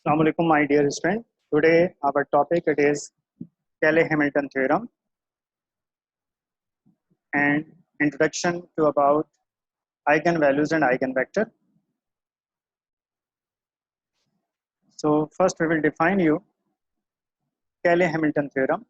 Assalamu alaikum, my dear student. Today our topic it is Cayley-Hamilton theorem and introduction to about eigenvalues and eigenvector. So first we will define you Cayley-Hamilton theorem.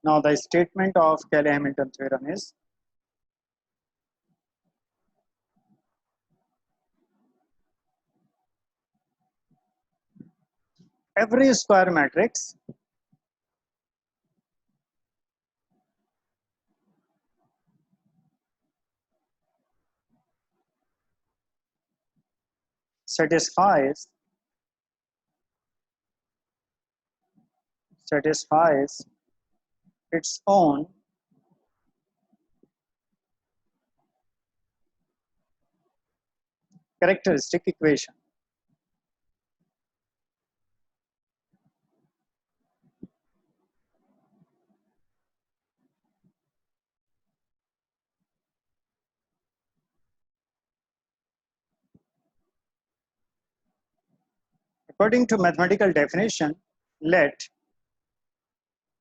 Now the statement of Cayley-Hamilton theorem is every square matrix satisfies its own characteristic equation. According to mathematical definition, let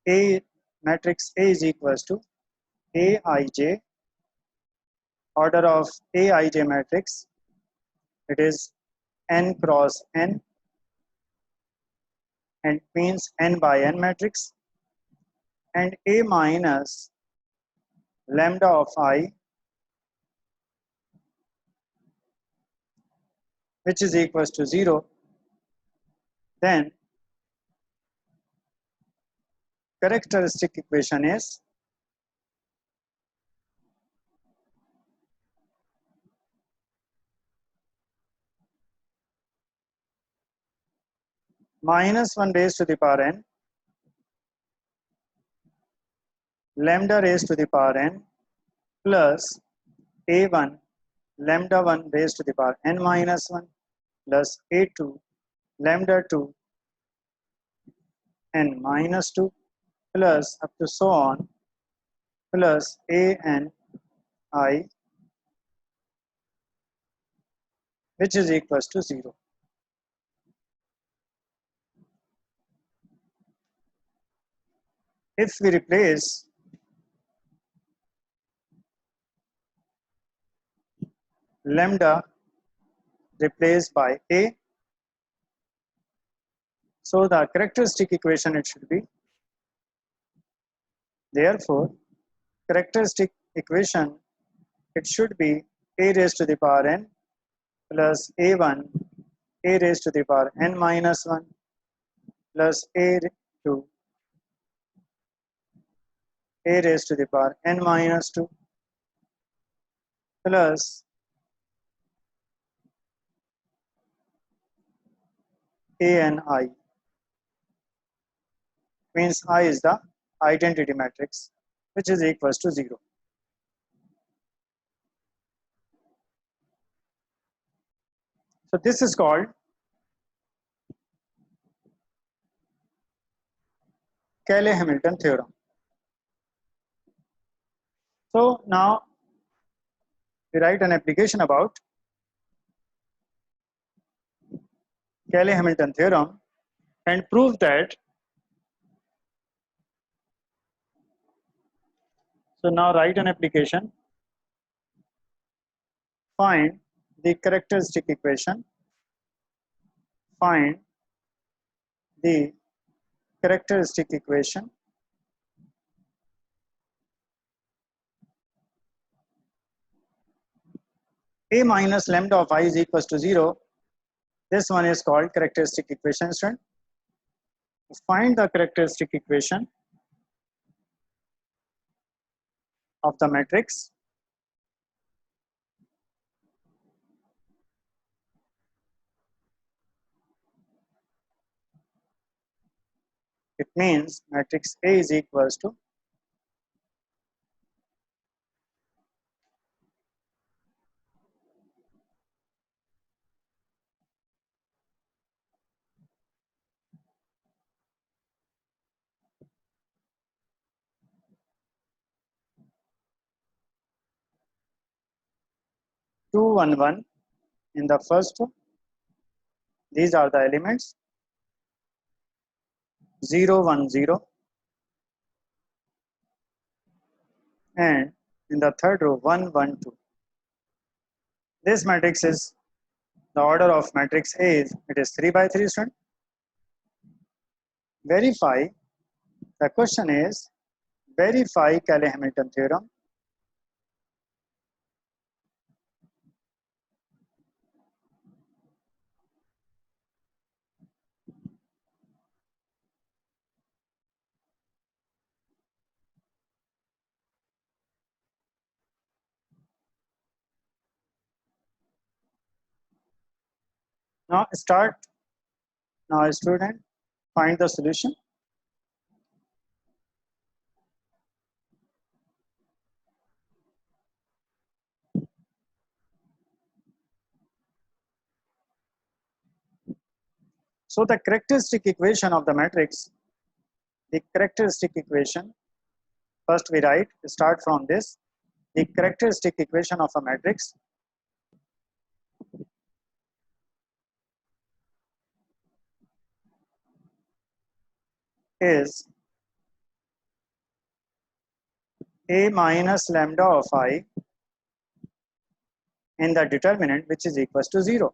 A matrix A is equals to Aij, order of Aij matrix, it is n cross n and means n by n matrix, and A minus lambda of I, which is equals to 0, then characteristic equation is minus 1 raised to the power n lambda raised to the power n plus A1 lambda 1 raised to the power n minus 1 plus A2 lambda 2 n minus 2 plus up to so on plus an I, which is equals to 0. If we replace lambda replaced by A, so the characteristic equation it should be, therefore characteristic equation it should be A raised to the power n plus A1 A raised to the power n minus 1 plus A2 A raised to the power n minus 2 plus ANI, means I is the identity matrix, which is equals to 0. So this is called Cayley-Hamilton theorem. So now we write an application about Cayley-Hamilton theorem and prove that. So now write an application, find the characteristic equation, find the characteristic equation A minus lambda of I is equals to 0. This one is called characteristic equation. Student, find the characteristic equation of the matrix it means matrix A is equals to 2 1 1 in the first row. These are the elements 0 1 0, and in the third row 1 1 2. This matrix is the order of matrix A is it is 3 by 3 student. Verify. The question is verify Cayley-Hamilton theorem. Now start. Now student, find the solution. So the characteristic equation of the matrix, the characteristic equation, first we write, start from this. The characteristic equation of a matrix is A minus lambda of I in the determinant which is equals to 0.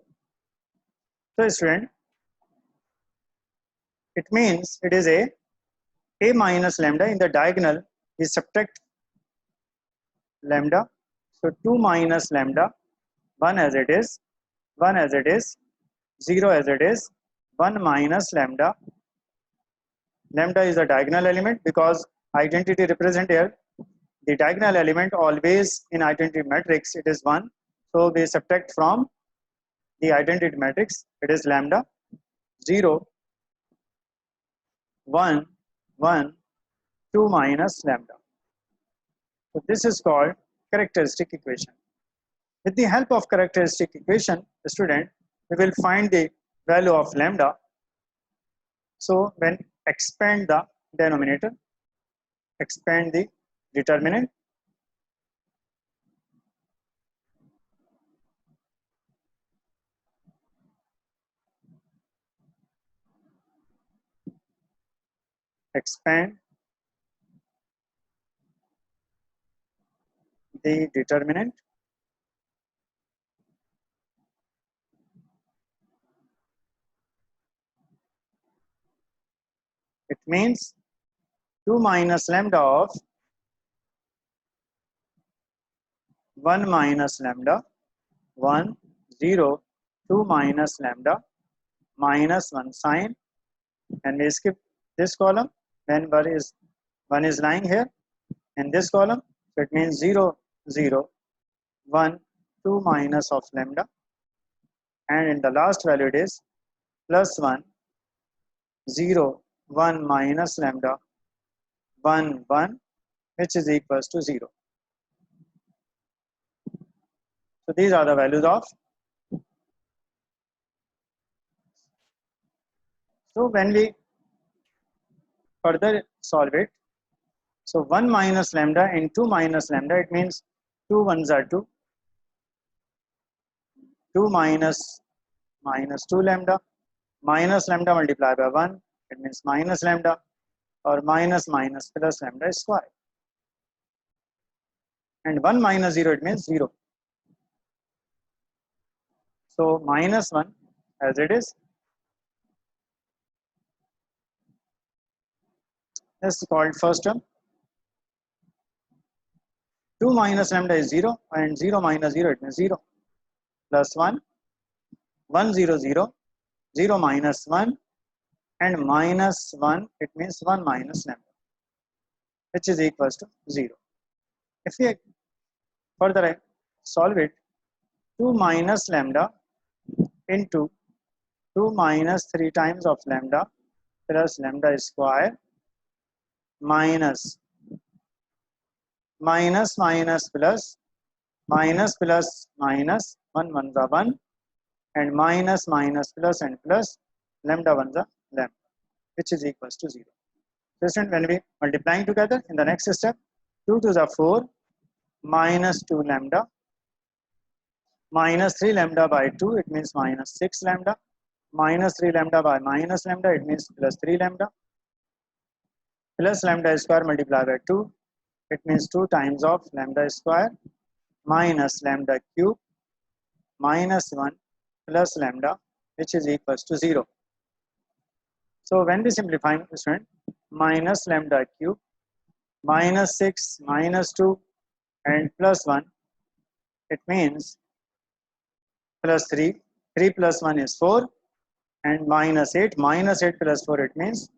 So student, it means it is A minus lambda in the diagonal is subtract lambda. So 2 minus lambda, 1 as it is, 1 as it is, 0 as it is, 1 minus lambda. Lambda is the diagonal element because identity represent here. The diagonal element always in identity matrix it is 1. So we subtract from the identity matrix, it is lambda 0 1 1 2 minus lambda. So this is called characteristic equation. With the help of characteristic equation, the student, we will find the value of lambda. So when expand the denominator, expand the determinant, expand the determinant, it means 2 minus lambda of 1 minus lambda 1 0 2 minus lambda minus 1 sign, and we skip this column when 1 is lying here in this column, so it means 0 0 1 2 minus of lambda, and in the last value it is plus 1 0 1 minus lambda 1 1, which is equals to 0. So these are the values of. So when we further solve it, so 1 minus lambda and 2 minus lambda, it means 2 ones are 2, 2 minus 2 lambda, minus lambda multiplied by 1, it means minus lambda, or minus plus lambda square. And 1 minus 0, it means 0. So minus 1 as it is. This is called first term. 2 minus lambda is 0, and 0 minus 0, it means 0. Plus 1, 1 0 0, 0 minus 1, and minus 1, it means 1 minus lambda, which is equals to 0. If we further solve it, 2 minus lambda into 2 minus 3 times of lambda plus lambda square minus minus plus minus 1 1 the 1, and minus plus and plus lambda 1 the lambda, which is equals to 0. So when we multiplying together in the next step, 2 to the 4 minus 2 lambda minus 3 lambda by 2, it means minus 6 lambda. Minus 3 lambda by minus lambda, it means plus 3 lambda. Plus lambda square multiplied by 2, it means 2 times of lambda square minus lambda cube minus 1 plus lambda, which is equals to 0. So when we simplify, student, minus lambda cube minus 6 minus 2 and plus 1, it means plus 3. 3 plus 1 is 4 and minus 8. Minus 8 plus 4, it means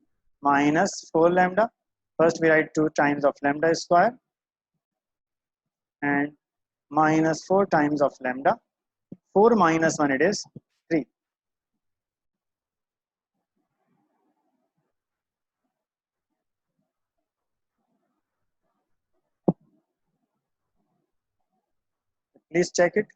minus 4 lambda. First we write 2 times of lambda square and minus 4 times of lambda. 4 minus 1, it is 3. Please check it.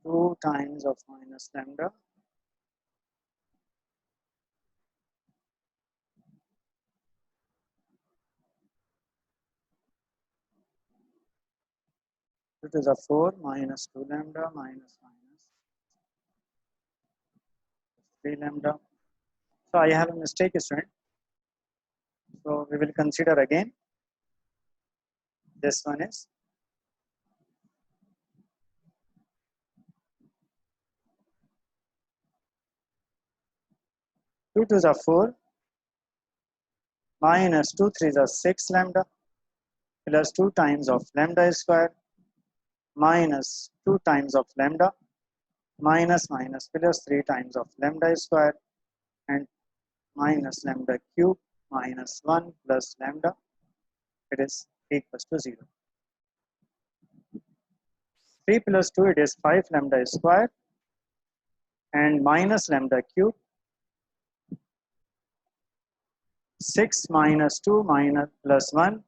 2 times of minus lambda to the 4 minus 2 lambda minus 3 lambda. So I have a mistake, student. So we will consider again. This one is 2 to the 4 minus 2 3 is 6 lambda plus 2 times of lambda square minus 2 times of lambda minus minus plus 3 times of lambda square and minus lambda cube minus 1 plus lambda, it is equals to 0. 3 plus 2, it is 5 lambda square and minus lambda cube 6 minus 2 minus plus 1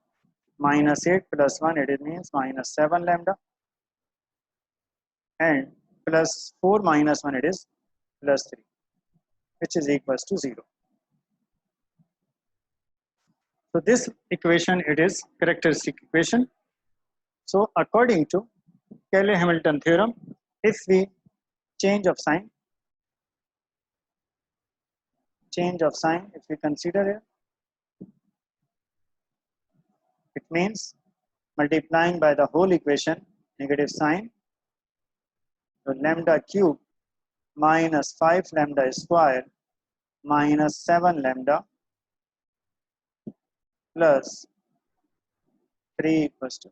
minus 8 plus 1, it means minus 7 lambda and plus 4 minus 1, it is plus 3, which is equals to 0. So this equation, it is characteristic equation. So according to Cayley-Hamilton theorem, if we change of sign, if we consider it, it means multiplying by the whole equation negative sign, so lambda cube minus 5 lambda square minus 7 lambda plus 3 equals to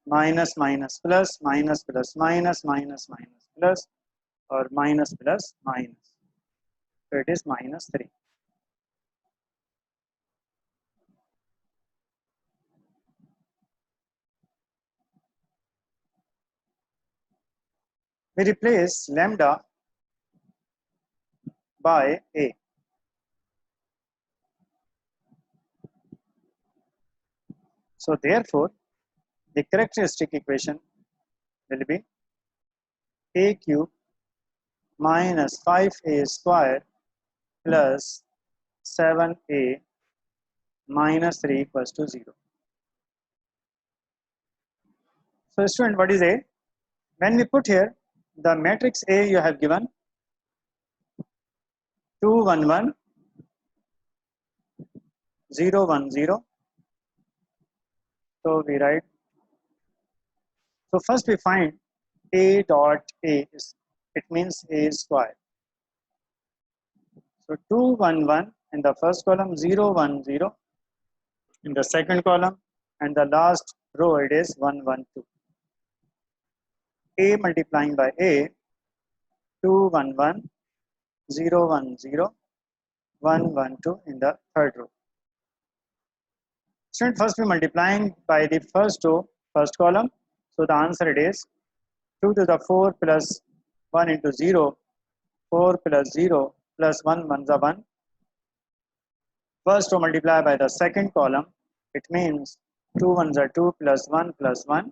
minus minus plus minus plus minus minus minus plus or minus plus minus. So it is minus 3. We replace lambda by A. So therefore, the characteristic equation will be A cube minus 5A square plus 7A minus 3 equals to 0. So student, what is A? When we put here the matrix A, you have given 2 1 1 0 1 0. So we write, so first we find A dot A is, it means A square. So 2 1 1 in the first column, 0 1 0 in the second column, and the last row it is 1 1 2. A multiplying by A, 2 1 1 0 1 0 1 1 2 in the third row. Student, first we multiplying by the first row, first column. So the answer it is 2 to the 4 plus 1 into 0, 4 plus 0 plus 1 1 is 1. First row multiply by the second column, it means 2 1s are 2 plus 1 plus 1.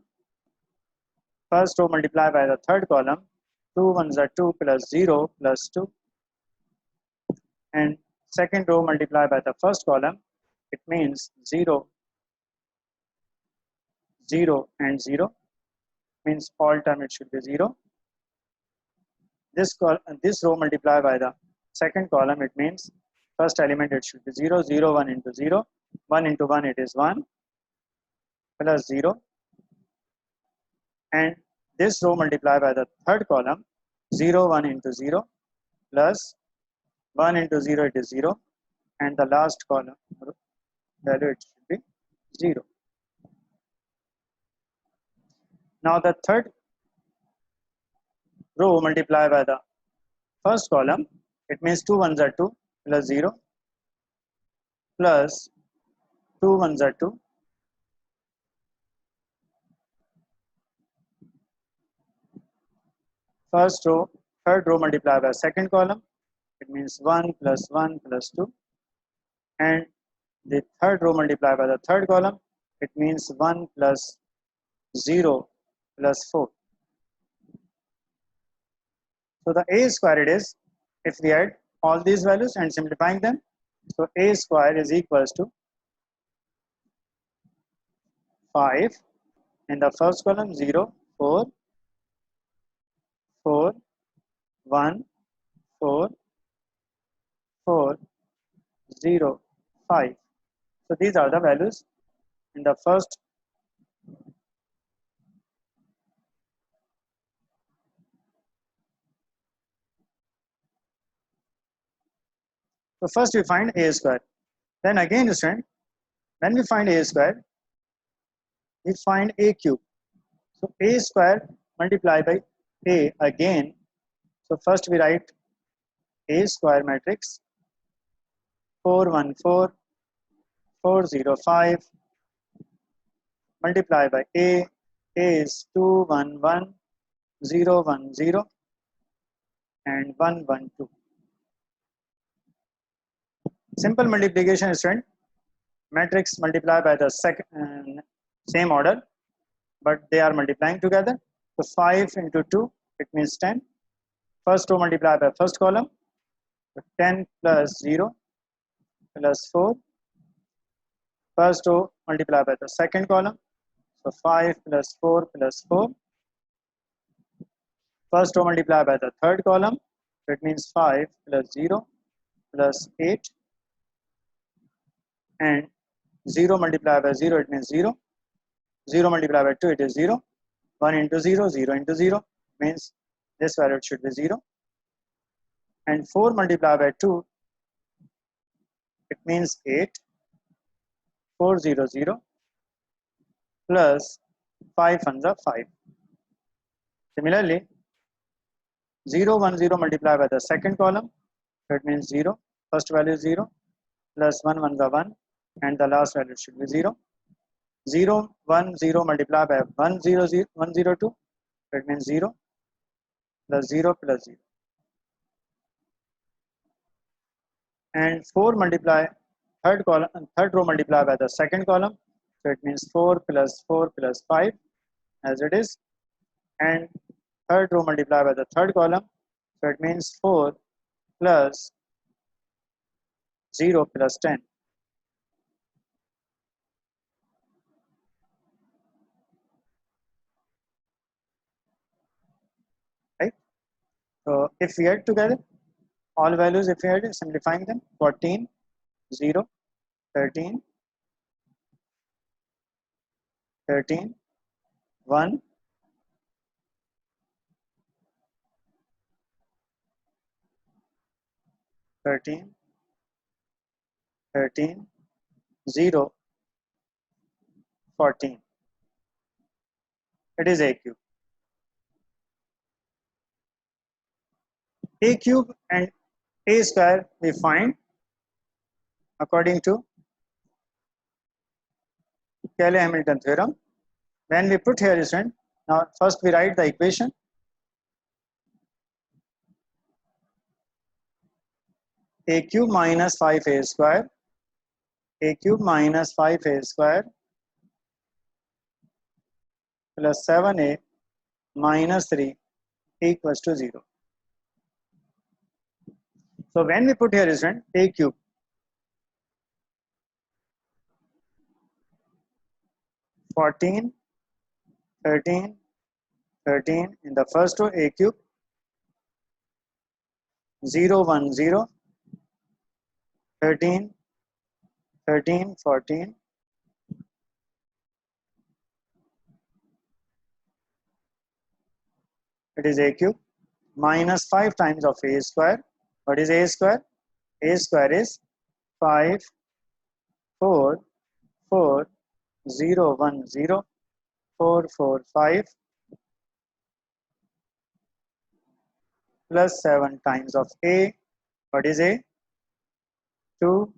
First row multiply by the third column, 2 1s are 2 plus 0 plus 2. And second row multiply by the first column, it means 0, 0 and 0, means all term it should be 0. This row multiply by the second column, it means first element it should be 0, 0 1 into 0, 1 into 1 it is 1 plus 0. And this row multiply by the third column, 0 1 into 0 plus 1 into 0 it is 0, and the last column value it should be 0. Now the third row multiply by the first column, it means 2 1s are 2 plus 0 plus 2 1s are 2 first row, third row multiply by second column, it means 1 plus 1 plus 2, and the third row multiply by the third column, it means 1 plus 0 plus 4. So the A square it is, if we add all these values and simplifying them, so A square is equals to 5 in the first column, 0 4 4 1 4 4 0 5. So these are the values in the first. So first we find A square. Then again, student, when we find A square, we find A cube. So A square multiplied by A again. So first we write A square matrix 4 1 4 4 0 5 multiplied by A. A is 2 1 1 0 1 0 and 1 1 2. Simple multiplication, student. Matrix multiplied by the second same order, but they are multiplying together. So 5 into 2, it means 10. First row multiplied by first column, so 10 plus 0 plus 4. First row multiplied by the second column, so 5 plus 4 plus 4. First row multiplied by the third column, so it means 5 plus 0 plus 8. And 0 multiplied by 0, it means 0. 0 multiplied by 2, it is 0. 1 into 0, 0 into 0, means this value should be 0. And 4 multiplied by 2, it means 8. 4 0 0 plus 5 ones are 5. Similarly, 0 1 0 multiplied by the second column, so it means 0. First value is 0 plus 1 1 is 1, and the last value should be 0. 0 1 0 multiplied by 1 0 0 1 0 2, so it means 0. plus 0 plus 0. And 4 multiply third column, third row multiply by the second column. So it means 4 plus 4 plus 5 as it is. And third row multiply by the third column. So it means 4 plus 0 plus 10. Right? So if we add together all values, if we add, simplifying them, 14, 0, 13, 13, 1, 13, 13, 0, 14. It is a cube. A cube and a square we find according to Cayley-Hamilton theorem. When we put here is now first we write the equation. A cube minus 5a square, a cube minus 5a square plus 7a minus 3 equals to 0. So when we put here is a cube, (14, 13, 13) in the first row, a cube, 0, 1, 0, 13, 13, 14, it is a cube, minus 5 times of a square. What is a square? A square is 5, 4, 4, 0, 1, 0, 4, 4, 5 plus 7 times of a. What is a? 2,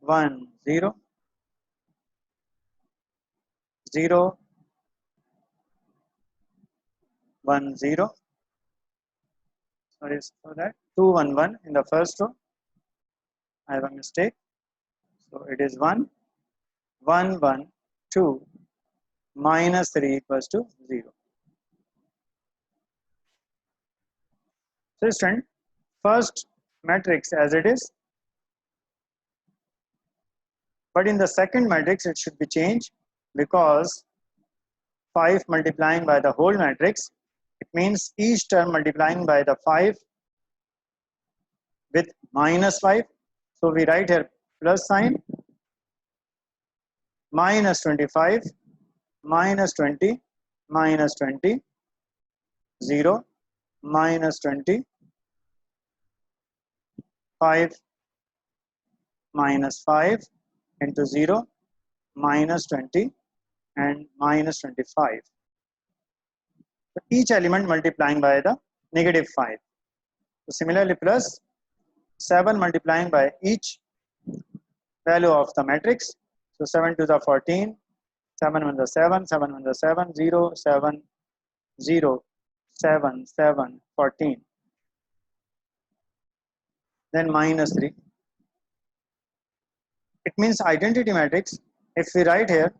1, 0, 0, 1, 0. Sorry for that. 2, 1, 1 in the first row. I have a mistake. So it is 1, 1, 1, 2, minus 3 equals to 0. So student, first matrix as it is, but in the second matrix it should be changed because 5 multiplying by the whole matrix, it means each term multiplying by the 5 with minus 5. So we write here plus sign, minus 25, minus 20, minus 20, 0, minus 20, 5, minus 5 into 0, minus 20 and minus 25. So each element multiplying by the negative 5. So similarly plus 7 multiplying by each value of the matrix. So 7 to the 14, 7 1 the 7, 7 1 the 7, 0, 7, 0, 7, 7, 14. Then minus 3. It means identity matrix. If we write here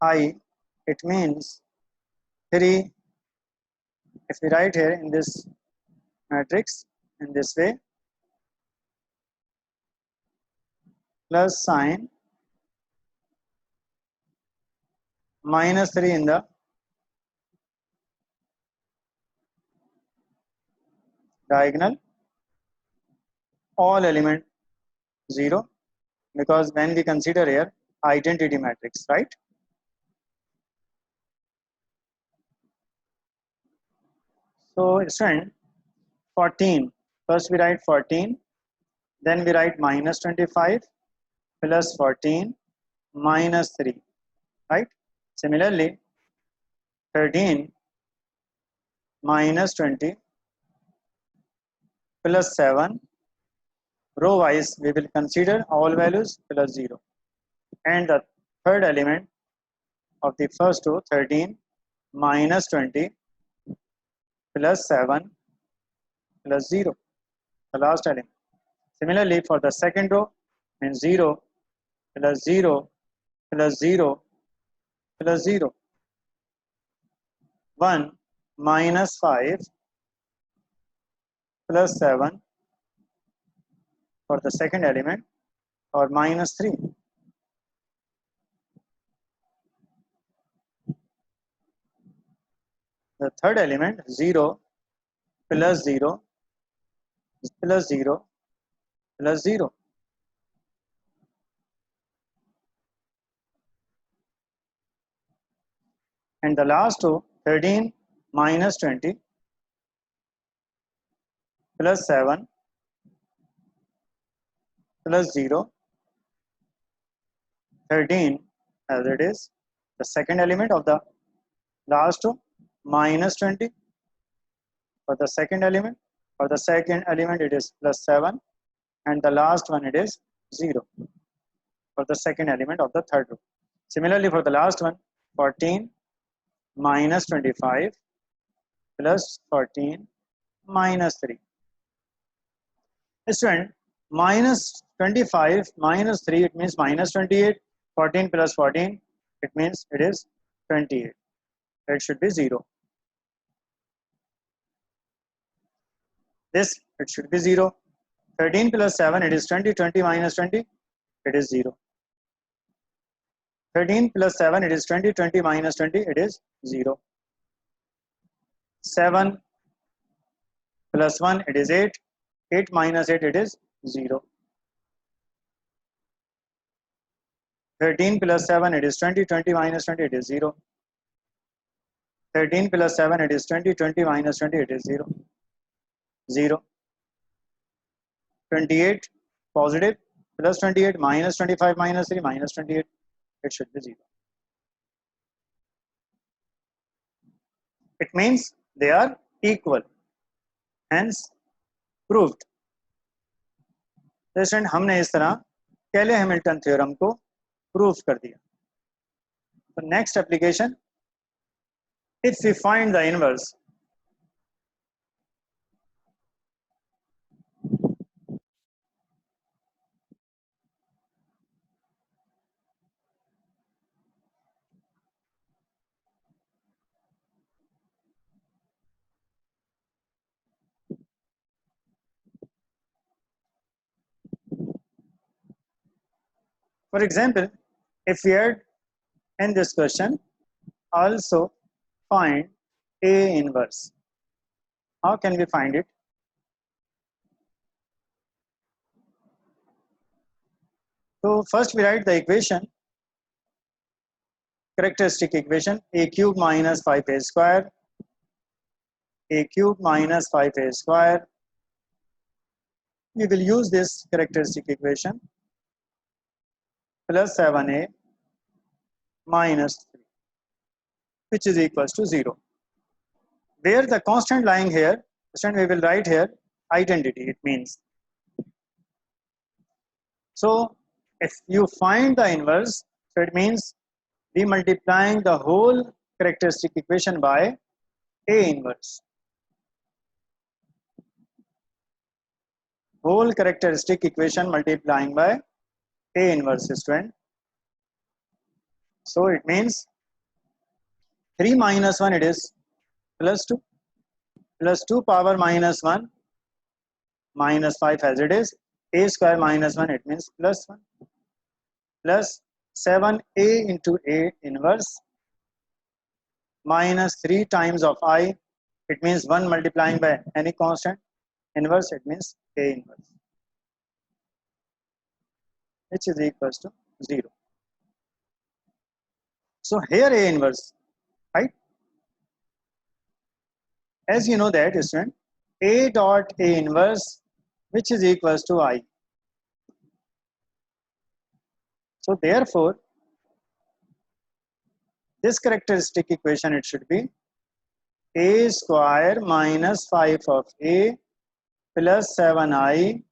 I, it means 3. If we write here in this matrix in this way, plus sign, minus 3 in the diagonal, all element 0, because when we consider here identity matrix, right? So student, 14, first we write 14, then we write minus 25 plus 14 minus 3, right? Similarly, 13 minus 20 plus 7, row wise we will consider all values plus 0. And the third element of the first row, 13 minus 20 plus 7 plus 0, the last element. Similarly, for the second row, means 0 plus 0 plus 0 plus 0. 1 minus 5 plus 7 for the second element, or minus 3. The third element, 0 plus 0 plus 0 plus 0. And the last two, 13 minus 20 plus 7 plus 0, 13 as it is. The second element of the last two, minus 20 for the second element. For the second element, it is plus 7. And the last one, it is 0 for the second element of the third row. Similarly, for the last one, 14 minus 25 plus 14 minus 3. Student, minus 25 minus 3, it means minus 28. 14 plus 14, it means it is 28. It should be 0. This, it should be 0. 13 plus 7, it is 20. 20 minus 20, it is 0. 13 plus 7, it is 20. 20 minus 20, it is 0. 7 plus 1, it is 8. 8 minus 8, it is 0. 13 plus 7, it is 20. 20 minus 20, it is 0. 13 plus 7, it is 20. 20 minus 20, it is 0. 0. 28 positive plus 28 minus 25 minus 3 minus 28. It should be 0. It means they are equal. Hence proved. तो student हमने इस तरह केले Hamilton theorem को proof कर दिया. तो next application, if we find the inverse, for example, if we had in this question also find A inverse, how can we find it? So first we write the equation, characteristic equation, a cube minus 5a square, a cube minus 5a square. We will use this characteristic equation, plus 7a minus 3, which is equals to 0. Where the constant lying here, we will write here identity, it means. So if you find the inverse, so it means we multiplying the whole characteristic equation by A inverse. Whole characteristic equation multiplying by A inverse, student. So it means 3 minus 1, it is plus 2. Plus 2 power minus 1 minus 5 as it is. A square minus 1, it means plus 1. Plus 7a into A inverse minus 3 times of I. It means 1 multiplying by any constant. Inverse, it means A inverse, which is equals to 0. So here A inverse, right? As you know that, student, A dot A inverse, which is equals to I. So therefore, this characteristic equation, it should be A square minus 5 of A plus 7I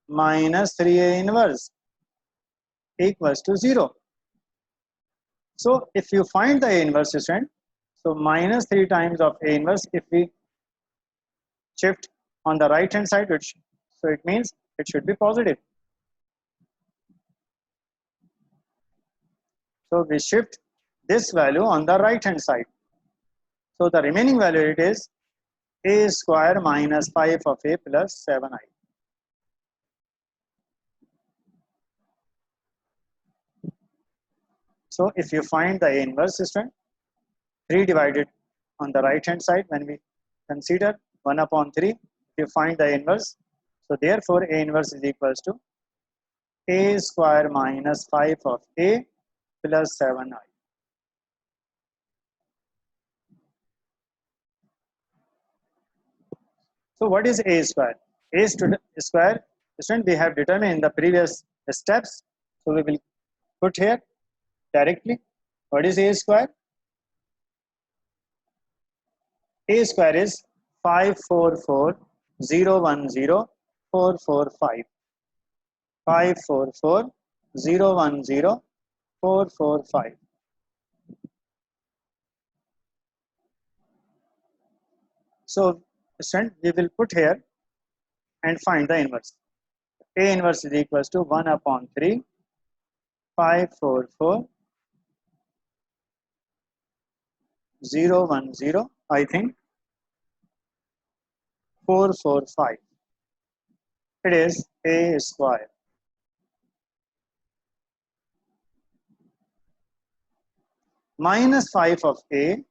minus 3A inverse equals to 0. So if you find the A inverse, student, so So minus 3 times of A inverse if we shift on the right hand side, so it means it should be positive. So we shift this value on the right hand side. So the remaining value it is A square minus 5 of A plus 7I. So if you find the A inverse, student, 3 divided on the right hand side, when we consider 1 upon 3, if you find the inverse, so therefore A inverse is equals to A square minus 5 of A plus 7I. So what is A square? A square, student, we have determined in the previous steps. So we will put here directly. What is A square? A square is 544,010,445. 544,010,445. So student, we will put here and find the inverse. A inverse is equals to 1 upon 3, 544,010, I think 445. It is A square. Minus 5 of A,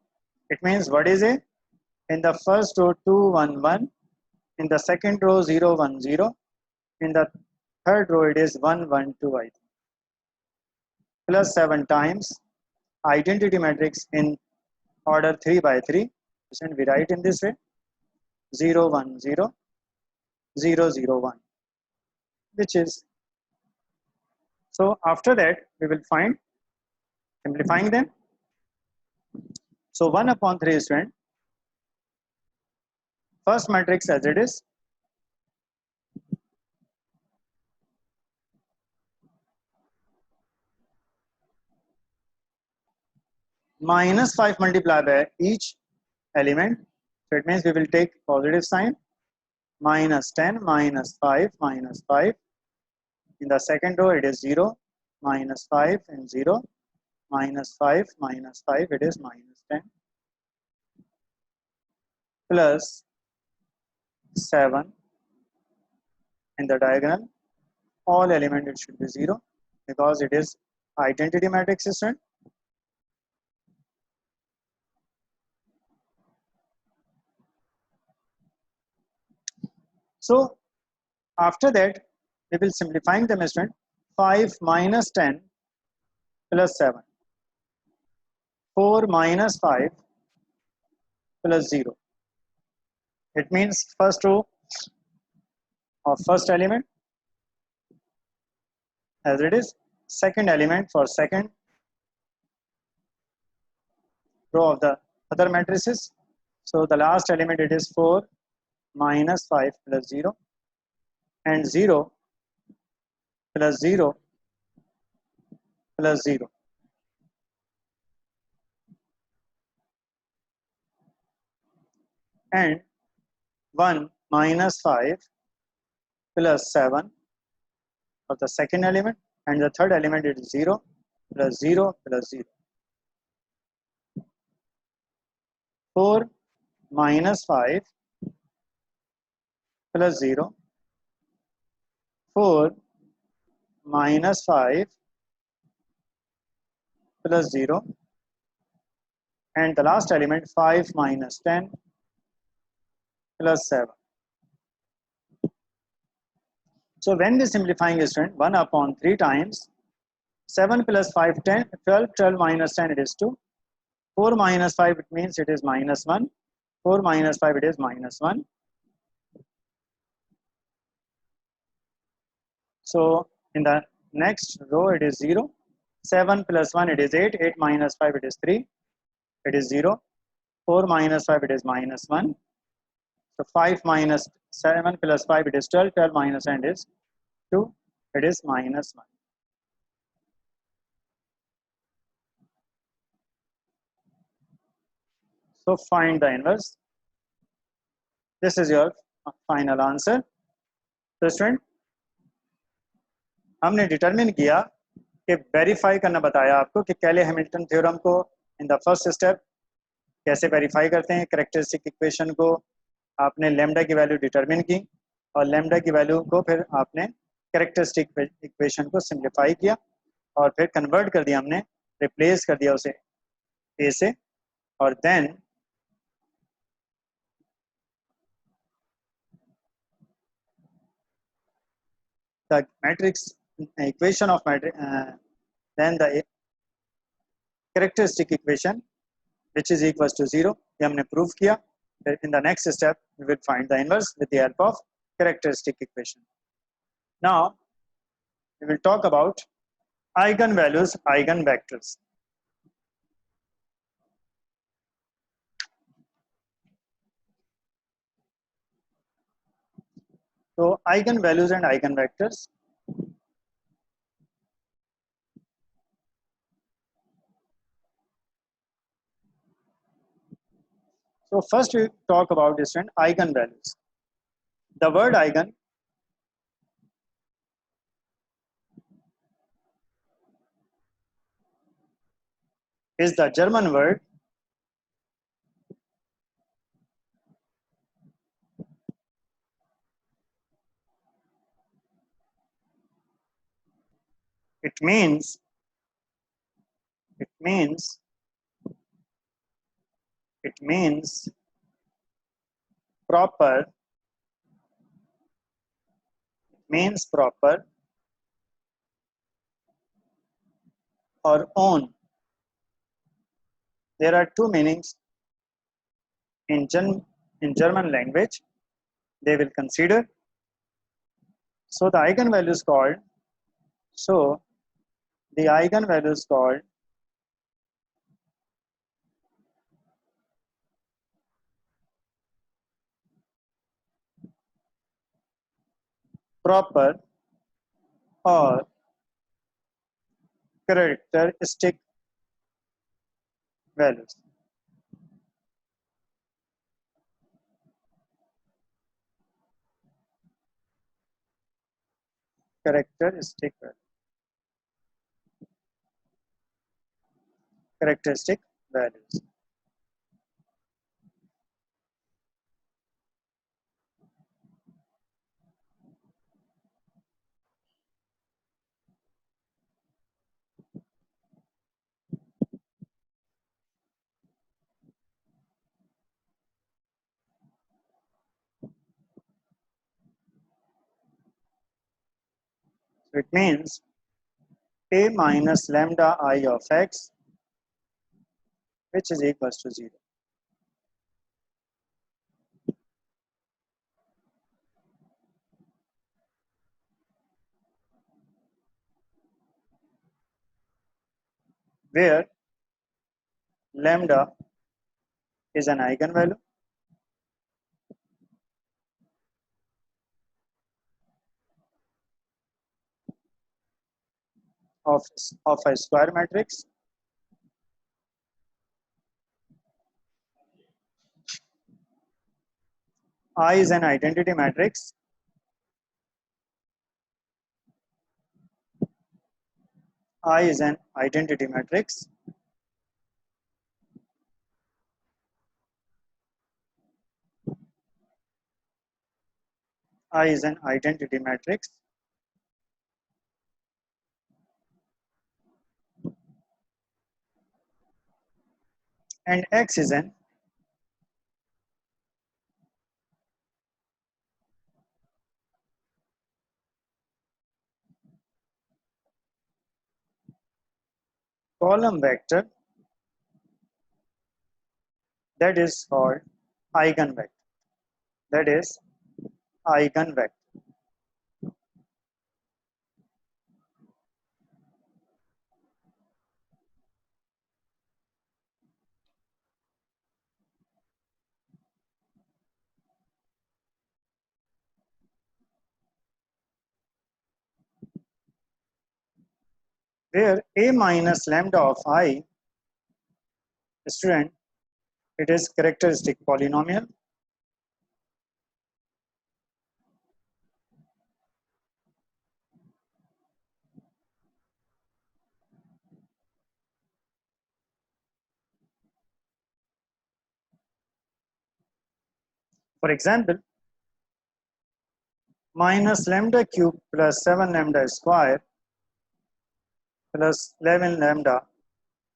it means what is A? In the first row 2, 1, 1. In the second row 0, 1, 0. In the third row it is 1, 1, 2, I think. Plus 7 times identity matrix in order 3 by 3. And we write in this way 0, 1, 0, 0, 0, 1, which is, so after that we will find simplifying them. So 1 upon 3 student, first matrix as it is, minus 5 multiplied by each element. So it means we will take positive sign, minus 10, minus 5, minus 5. In the second row it is 0, minus 5 and 0, minus 5, minus 5, it is minus 10, plus 7 in the diagonal. All element it should be 0 because it is identity matrix system. So after that we will simplifying the measurement. 5 minus 10 plus 7, 4 minus 5 plus 0. It means first row of first element as it is, second element for second row of the other matrices. So the last element it is 4 minus 5 plus 0 and 0 plus 0 plus 0. And 1 minus 5 plus 7 of the second element, and the third element is 0 plus 0 plus 0. 4 minus 5 plus 0, 4 minus 5 plus 0, and the last element 5 minus 10 plus 7. So when we simplifying is 1 upon 3 times 7 plus 5, 10, 12, 12 minus 10 it is 2. 4 minus 5 it means it is minus 1. 4 minus 5 it is minus 1. So in the next row it is 0. 7 plus 1 it is 8. 8 minus 5 it is 3. It is 0. 4 minus 5 it is minus 1. So 5 minus 7 plus 5 it is 12. 12 minus 10 is 2. It is minus 1. So find the inverse. This is your final answer. So student, हमने determine किया कि verify करना बताया आपको कि कैले Hamilton theorem को in the first step कैसे वेरीफाई करते हैं। कैरेक्टरिस्टिक इक्वेशन को आपने लैम्डा की वैल्यू डिटरमिन की और लैम्डा की वैल्यू को फिर आपने कैरेक्टरिस्टिक इक्वेशन को सिंप्लीफाई किया और फिर कन्वर्ट कर दिया, हमने रिप्लेस कर दिया उसे ए से, और then the matrix equation of matrix then the characteristic equation which is equals to 0, ये हमने प्रूव किया। फिर in the next step we will find the inverse with the help of characteristic equation. Now we will talk about eigenvalues, eigenvectors. So eigenvalues and eigenvectors, so first we talk about different eigenvalues. The word eigen is the German word it means it means it means proper, proper or own. There are two meanings in German language they will consider. So the eigenvalue is called, so the eigenvalue is called proper or characteristic values. Characteristic values. Characteristic values. So it means a minus lambda I of x, which is equals to 0. Where lambda is an eigenvalue of a square matrix, I is an identity matrix, I is an identity matrix, I is an identity matrix, and X is an column vector that is called eigenvector. That is eigenvector. Where a minus lambda of I, student, It is characteristic polynomial. For example, minus lambda cube plus 7 lambda square plus 11 lambda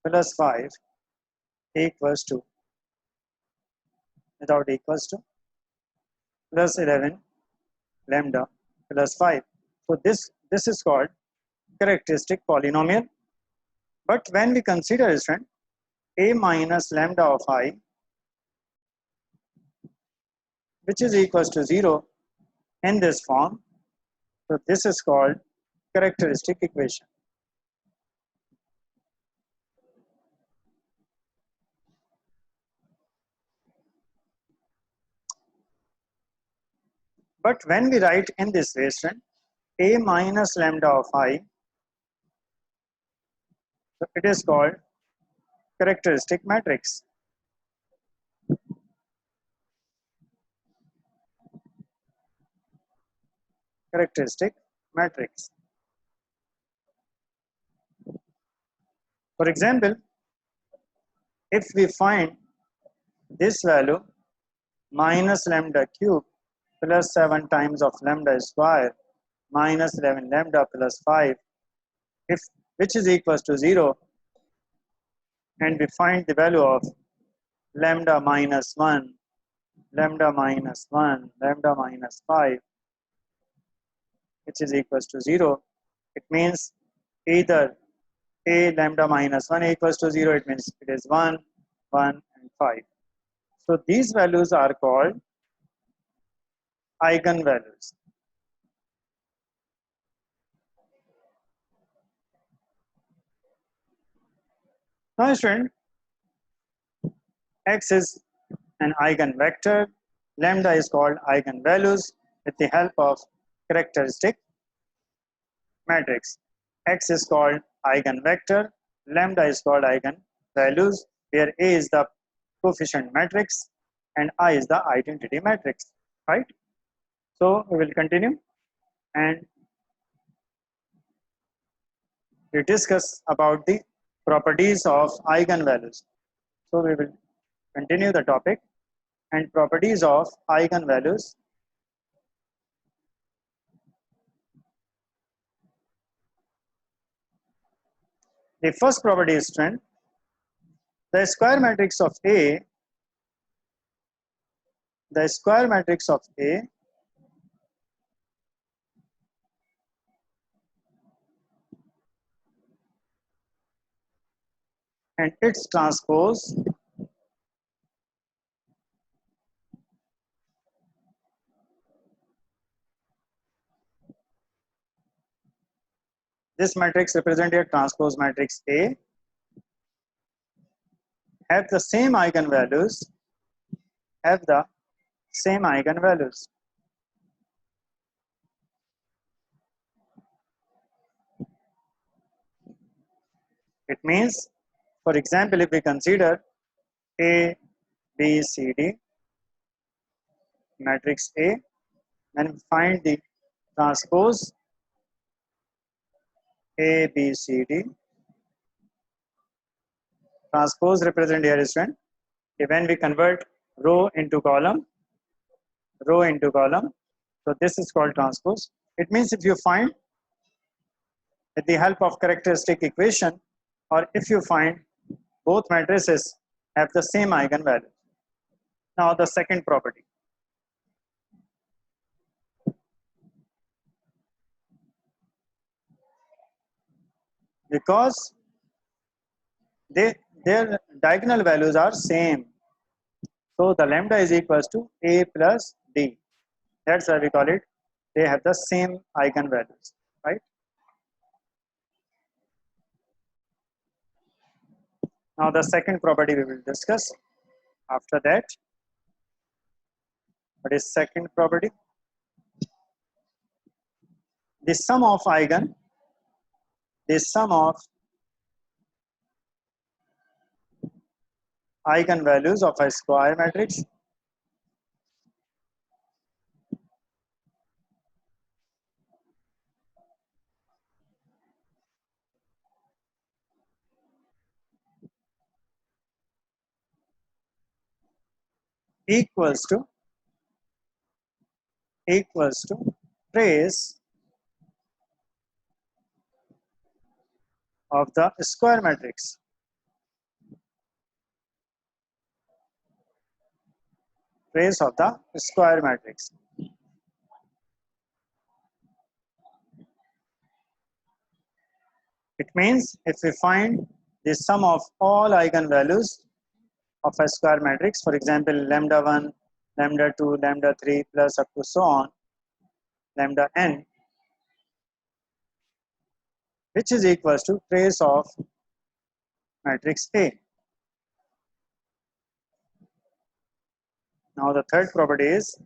plus 5 equals to, without equals to, plus 11 lambda plus 5. So this is called characteristic polynomial. But when we consider, student, a minus lambda of I, which is equals to 0 in this form, so this is called characteristic equation. But when we write in this way, student, a minus lambda of I, so it is called characteristic matrix. Characteristic matrix. For example, if we find this value minus lambda cube plus 7 times of lambda square minus 11 lambda plus 5, if which is equals to 0, and we find the value of lambda minus 1, lambda minus 1, lambda minus 5, which is equals to 0, it means either a lambda minus 1 equals to 0, it means it is 1, 1 and 5. So these values are called eigenvalues. Now student, x is an eigenvector, lambda is called eigenvalues with the help of characteristic matrix. X is called eigenvector, lambda is called eigenvalues, where A is the coefficient matrix and I is the identity matrix, right? So we will continue and we discuss about the properties of eigenvalues. So we will continue the topic and properties of eigenvalues. The first property is strength. The square matrix of A, the square matrix of A and its transpose this matrix represents a transpose matrix A, have the same eigenvalues, have the same eigenvalues. It means, for example, if we consider A, B, C, D, matrix A, and find the transpose A, B, C, D. Transpose represent here is when we convert row into column, so this is called transpose. It means if you find with the help of characteristic equation, or if you find both matrices have the same eigenvalue. Now the second property. Because their diagonal values are same, so the lambda is equals to A plus D. That's why we call it, they have the same eigenvalues, right? Now the second property we will discuss after that. What is second property? The sum of eigen, the sum of eigenvalues of a square matrix. equals to trace of the square matrix. Trace of the square matrix. It means if we find the sum of all eigenvalues of a square matrix, for example, lambda 1, lambda 2, lambda 3, plus up to so on, lambda n, which is equals to trace of matrix A. Now the third property is,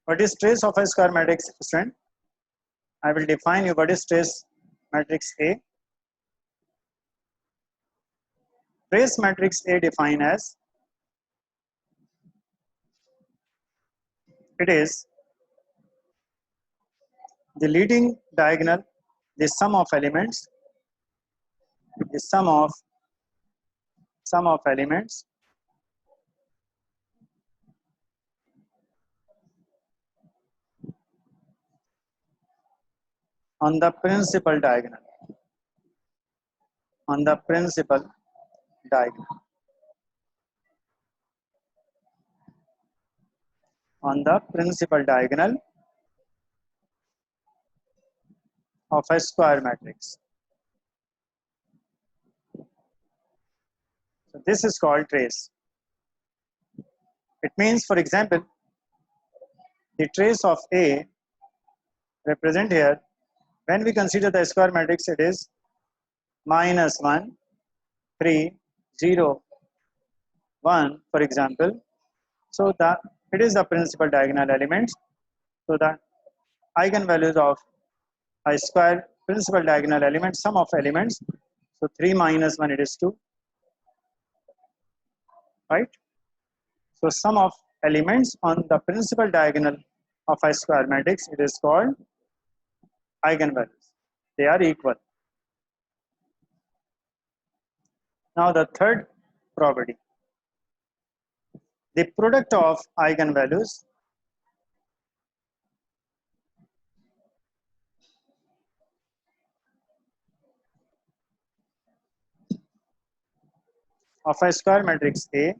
what is trace of a square matrix, student? I will define you what is trace matrix A. Trace matrix A defined as, it is the leading diagonal, the sum of elements, the sum of elements on the principal diagonal, on the principal diagonal, on the principal diagonal of a square matrix. So this is called trace. It means, for example, the trace of A represent here, when we consider the square matrix, it is -1, 3, 0, 1, for example. So it is the principal diagonal elements. So the eigenvalues of a square principal diagonal element, sum of elements. So 3 minus 1, it is 2, right? So sum of elements on the principal diagonal of a square matrix, it is called eigenvalues. They are equal. Now the third property, the product of eigenvalues of a square matrix A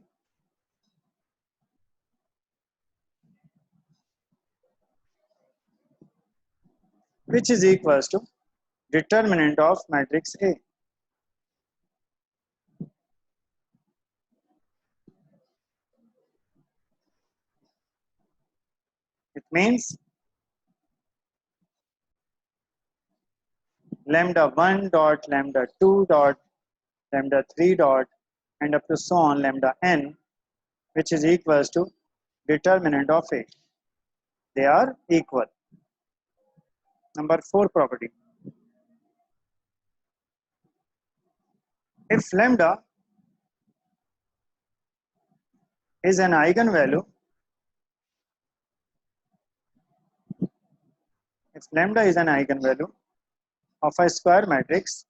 which is equals to determinant of matrix A. It means lambda 1 dot, lambda 2 dot, lambda 3 dot, and up to so on lambda n, which is equals to determinant of A. They are equal. Number 4 property. If lambda is an eigenvalue, if lambda is an eigenvalue of a square matrix,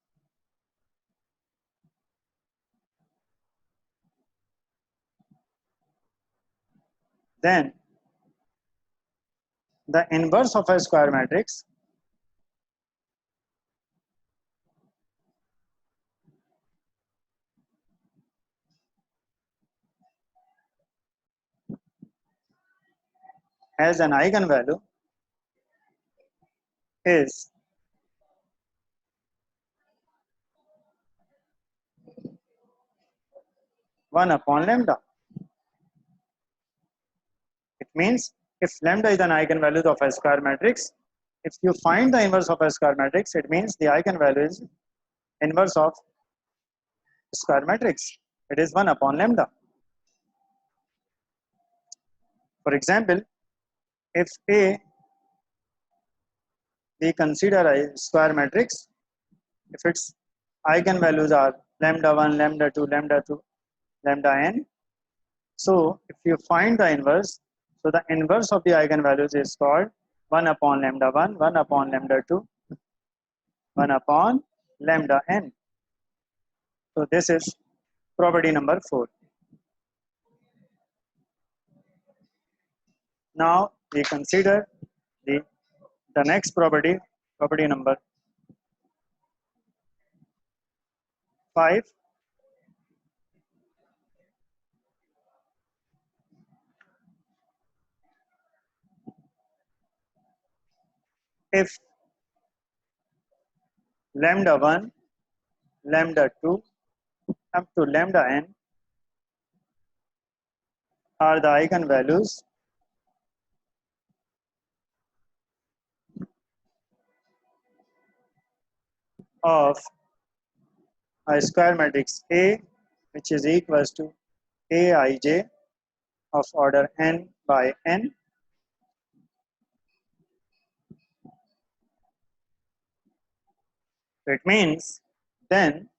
then the inverse of a square matrix has an eigenvalue is 1 upon lambda. It means if lambda is an eigenvalue of a square matrix, if you find the inverse of a square matrix, it means the eigenvalue is inverse of square matrix. It is 1 upon lambda. For example, if A, we consider a square matrix, if its eigenvalues are lambda 1, lambda 2, lambda 2, lambda n. So if you find the inverse, so the inverse of the eigenvalues is called 1 upon lambda 1, 1 upon lambda 2, 1 upon lambda n. So this is property number 4. Now we consider the next property, property number 5. If lambda 1, lambda 2 up to lambda n are the eigenvalues of a square matrix A, which is equals to Aij of order n by n, it means then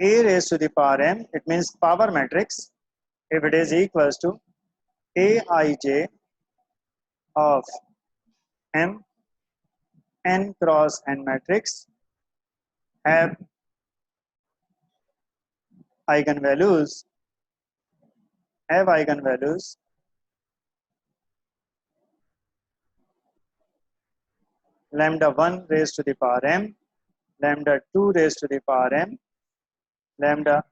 A raised to the power m, it means power matrix, if it is equals to Aij of m n cross n matrix have eigenvalues lambda 1 raised to the power m, lambda 2 raised to the power m, lambda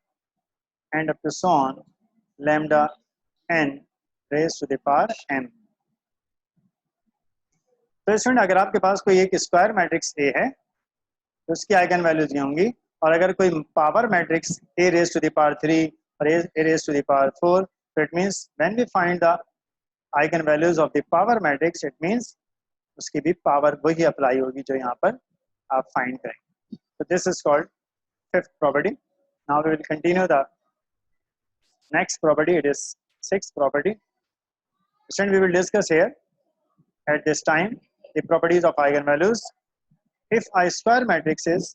and up to so on lambda n raised to the power m. तो student अगर आपके पास कोई एक square matrix A है तो उसकी eigen values ये होंगी, और अगर कोई power matrix A raise to the power 3 और A raise to the power 4, तो it means when we find the eigen values of the power matrix, it means उसकी भी पावर वही अप्लाई होगी जो यहाँ पर आप फाइंड करेंगे. तो this is called fifth property. Now we will continue the next property. It is sixth property. Student we will discuss here at this time the properties of eigenvalues if a square matrix is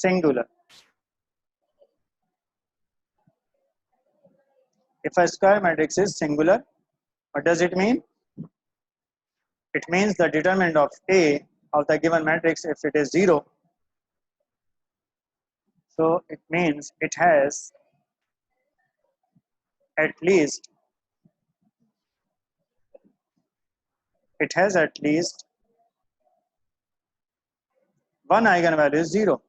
singular. If a square matrix is singular, what does it mean? It means the determinant of A of the given matrix, if it is 0, so it means it has at least one eigenvalue is 0.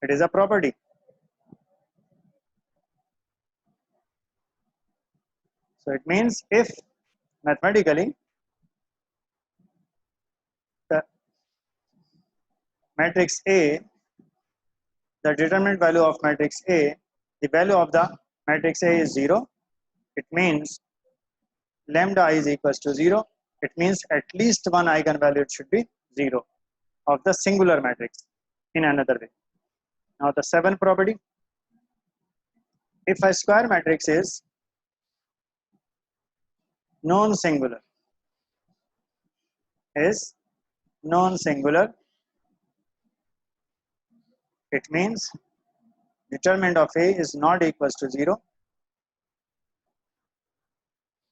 It is a property. So it means if mathematically the matrix A, the determinant value of matrix A, the value of the matrix A is 0, it means lambda I is equals to 0. It means at least one eigenvalue should be 0 of the singular matrix in another way. Now the seventh property, if a square matrix is non-singular, it means determinant of A is not equals to 0.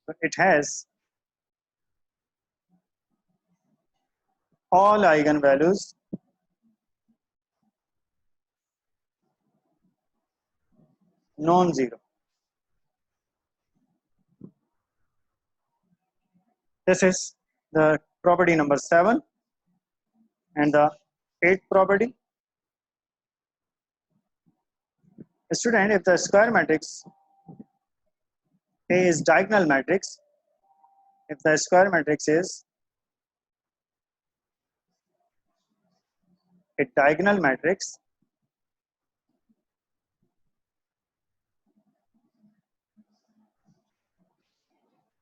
But it has all eigenvalues non-zero. This is the property number 7. And the eighth property, student, if the square matrix A is diagonal matrix, if the square matrix is a diagonal matrix,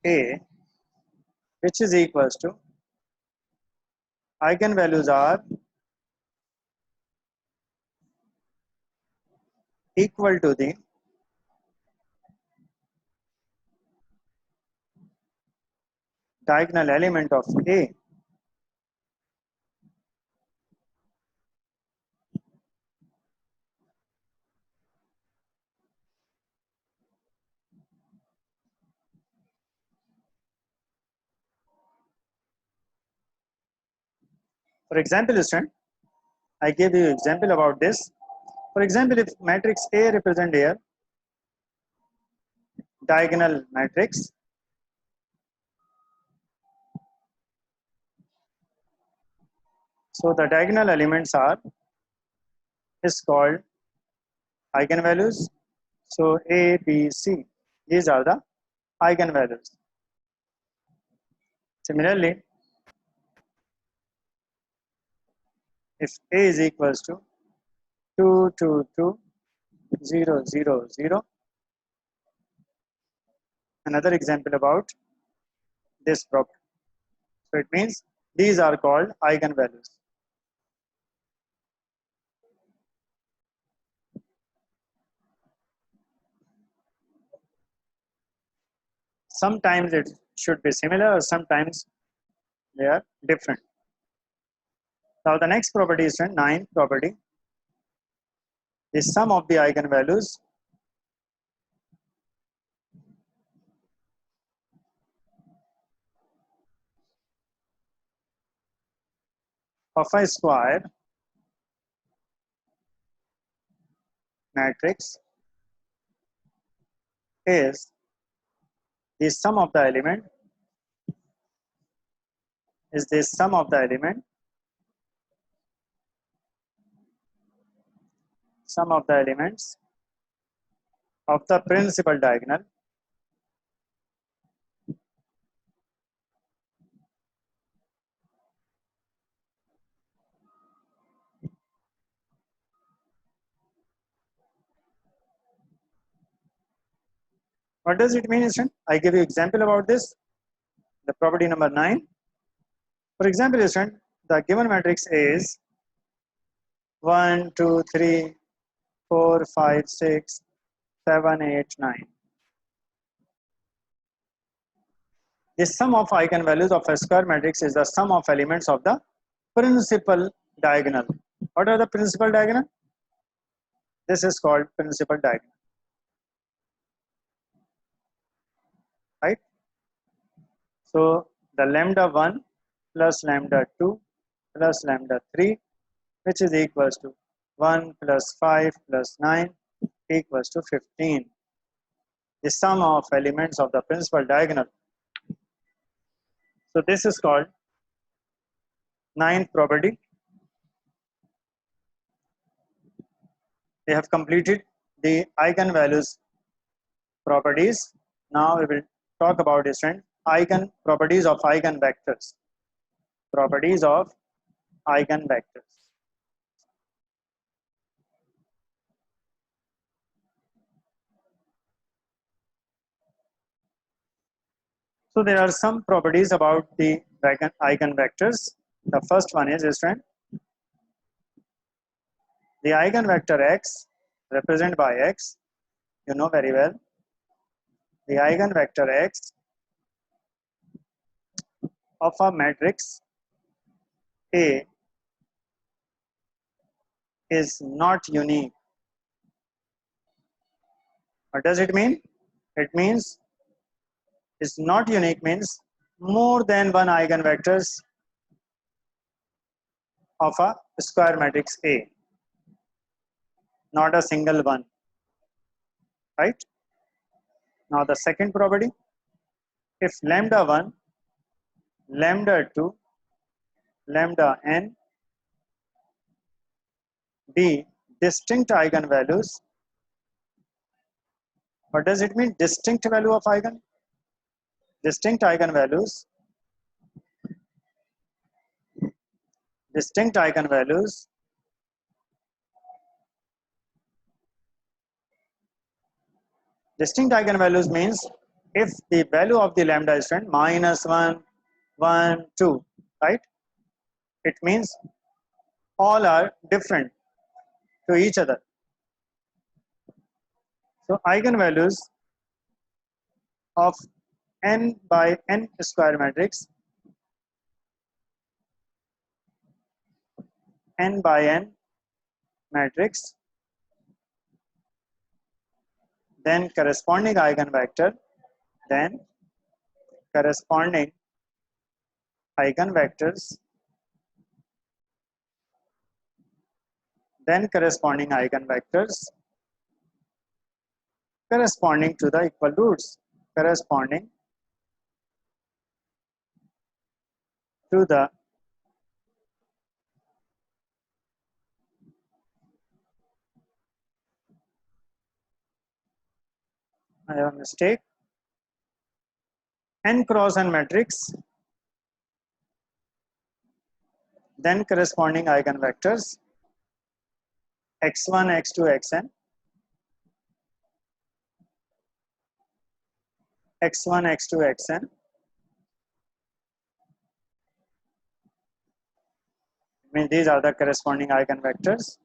A, which is equals to eigenvalues are equal to the diagonal element of A. For example, student, I gave you example about this. For example, if matrix A represent here diagonal matrix, so the diagonal elements are is called eigenvalues. So A, B, C, these are the eigenvalues. Similarly, if A is equals to 2, 2, 2, 0, 0, 0, another example about this property. So it means these are called eigenvalues. Sometimes it should be similar, or sometimes they are different. Now the next property is 9th property. The sum of the eigenvalues of a square matrix is the sum of the element is the sum of the element sum of the elements of the principal diagonal What does it mean, student? I give you example about this. The property number 9. For example, student, the given matrix is 1, 2, 3, 4, 5, 6, 7, 8, 9. The sum of eigenvalues of a square matrix is the sum of elements of the principal diagonal. What are the principal diagonal? This is called principal diagonal. Right? So the lambda 1 plus lambda 2 plus lambda 3, which is equals to 1 plus 5 plus 9 equals to 15. The sum of elements of the principal diagonal. So this is called 9th property. We have completed the eigenvalues properties. Now we will talk about different eigen properties of eigenvectors. Properties of eigenvectors. So there are some properties about the eigenvectors. The first one is friend, the eigenvector x represented by x, you know very well. The eigenvector x of a matrix A is not unique. What does it mean? It means it's not unique means more than one eigenvectors of a square matrix A, not a single one. Right? Now the second property, if lambda 1, lambda 2, lambda n be distinct eigenvalues. What does it mean? Distinct value of eigen? Distinct eigenvalues. Distinct eigenvalues Distinct eigenvalues means if the value of the lambda is minus 1, 1, 2, right? It means all are different to each other. So eigenvalues of n by n square matrix, n by n matrix, then corresponding eigenvector, then corresponding eigenvectors, then corresponding eigenvectors corresponding to the equal roots, corresponding to the I have a mistake, n cross n matrix, then corresponding eigenvectors x1, x2, xn, x1, x2, xn. I mean, these are the corresponding eigenvectors.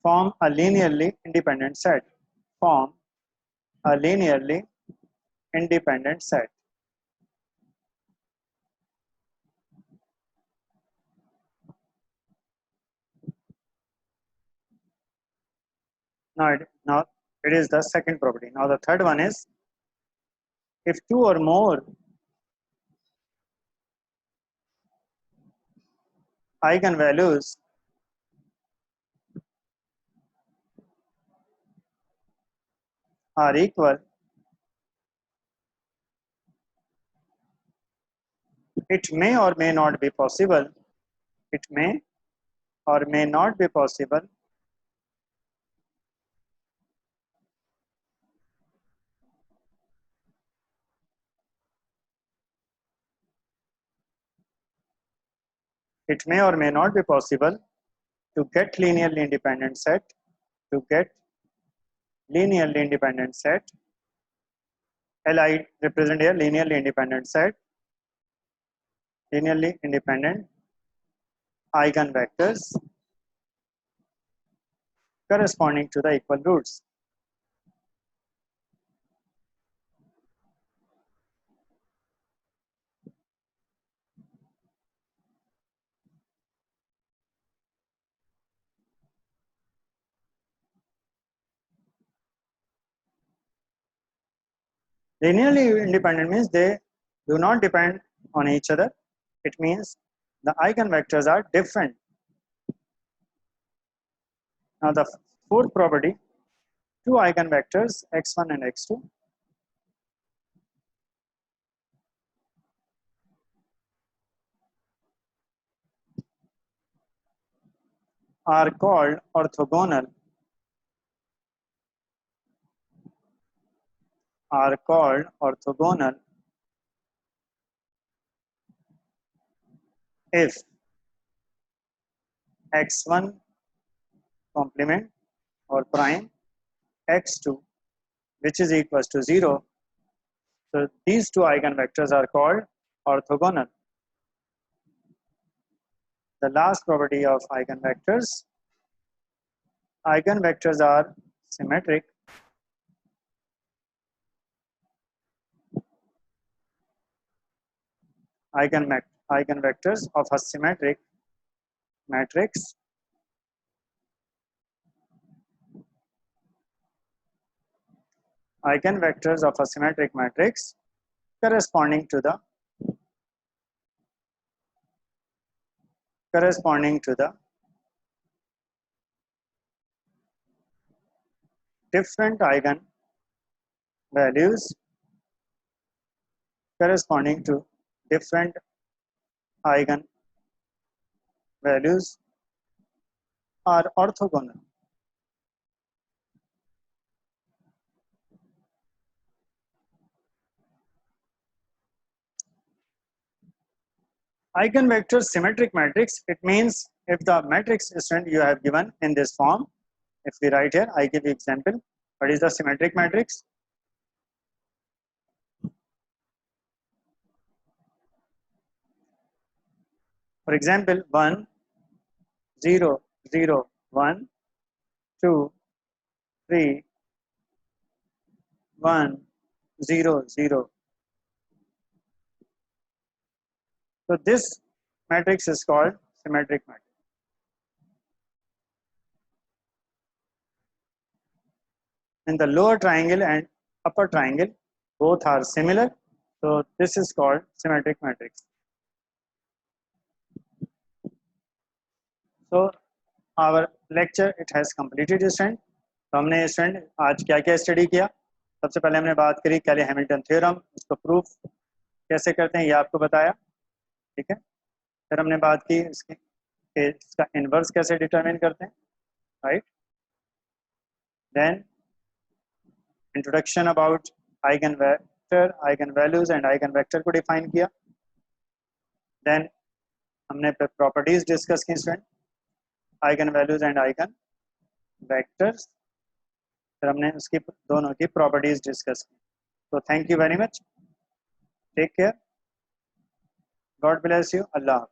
Form a linearly independent set. Form a linearly independent set. Now it is the second property. Now the third one is, if two or more eigenvalues are equal, it may or may not be possible. It may or may not be possible it may or may not be possible to get linearly independent set, to get linearly independent set. Li represent here linearly independent set, linearly independent eigenvectors corresponding to the equal roots. Linearly independent means they do not depend on each other. It means the eigenvectors are different. Now the fourth property, two eigenvectors x1 and x2 are called orthogonal, if x1 complement or prime x2 which is equals to 0. So these two eigenvectors are called orthogonal. The last property of eigenvectors, eigenvectors are symmetric. Eigenvectors of a symmetric matrix eigenvectors of a symmetric matrix corresponding to the different eigenvalues corresponding to different eigenvalues are orthogonal. Eigenvector symmetric matrix, it means if the matrix student you have given in this form, if we write here, I give you example, what is the symmetric matrix? For example, 1, 0, 0, 1, 2 3 1 0 0. So this matrix is called symmetric matrix. In the lower triangle and upper triangle, both are similar. So this is called symmetric matrix. So our lecture it has completed student. तो हमने student आज क्या क्या study किया. सबसे पहले हमने बात करी कैले हैमिल्टन थ्योरम, उसको प्रूफ कैसे करते हैं ये आपको बताया. ठीक है. फिर हमने बात की इसका इनवर्स कैसे डिटरमिन करते हैं. Right. Then introduction about eigen vector, eigen values and eigen vector को डिफाइन किया. देन हमने प्रॉपर्टीज डिस्कस की student, eigen values and eigen vectors. फिर हमने उसकी दोनों की प्रॉपर्टीज डिस्कस की. तो thank you very much. Take care. God bless you. Allah.